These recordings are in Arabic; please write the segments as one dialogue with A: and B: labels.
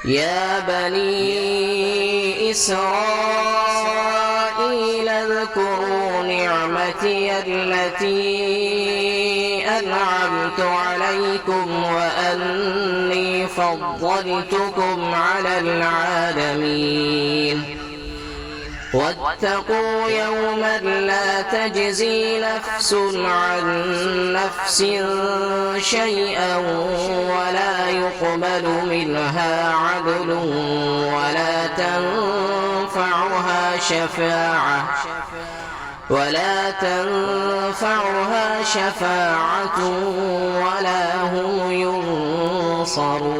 A: يا بني إسرائيل اذكروا نعمتي التي أنعمت عليكم وأني فضلتكم على العالمين واتقوا يوما لا تجزي نفس عن نفس شيئا ولا يقبل منها عدل ولا تنفعها شفاعة ولا هم ينصرون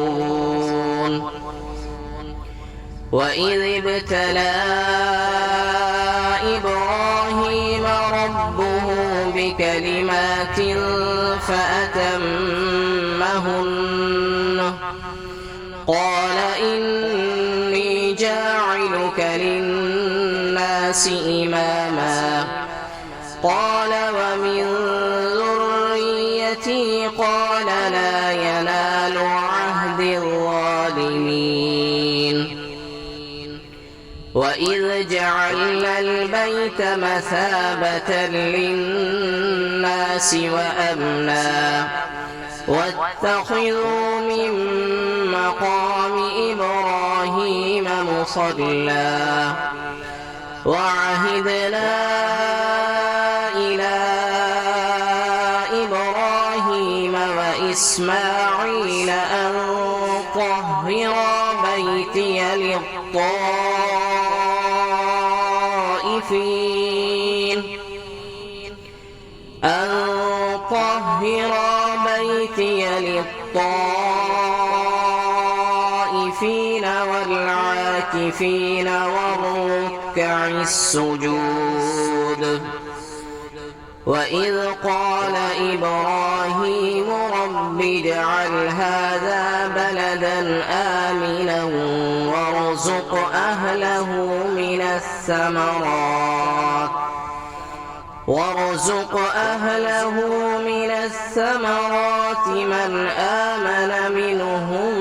A: وإذ ابتلى إبراهيم ربه بكلمات فأتمهن قال إني جاعلك للناس إماما قال ومن ذريتي قال لا ينال عهد الظالمين وإذ جعلنا البيت مثابة للناس وأمنا واتخذوا من مقام إبراهيم مصلى وعهدنا إلى إبراهيم وإسماعيل أن طهرا بيتي للطائفين والعاكفين والركع السجود وإذ قال إبراهيم رب اجعل هذا بلدا آمنا وارزق أهله من الثمرات من آمن منهم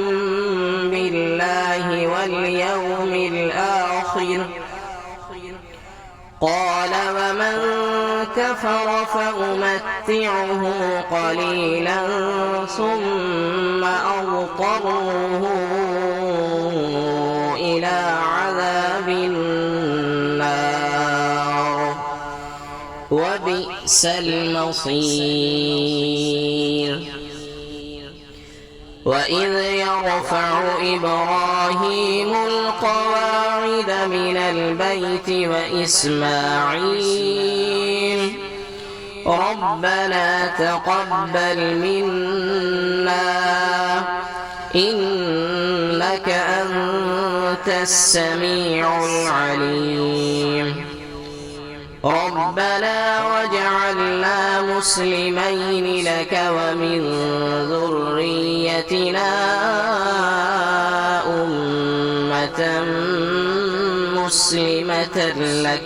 A: بالله واليوم الآخر قال ومن كفر فأمتعه قليلا ثم أضطره إلى عذاب النار وبئس المصير وإذ يرفع إبراهيم القواعد من البيت وإسماعيل ربنا تقبل منا إنك أنت السميع العليم ربنا واجعلنا مسلمين لك ومن ذريتنا أمة مسلمة لك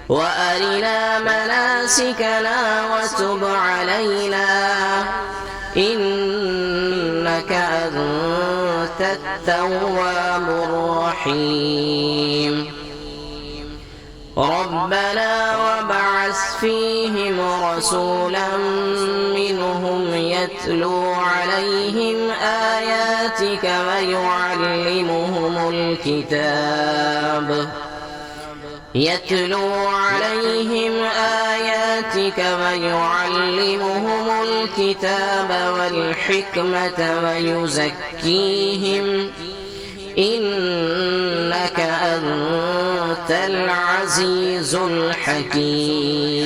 A: وأرنا مناسكنا وتب علينا إنك أنت التواب الرحيم ربنا وابعث فيهم رسولا منهم يتلو عليهم آياتك ويعلمهم الكتاب والحكمة ويزكيهم إنك أنت العزيز الحكيم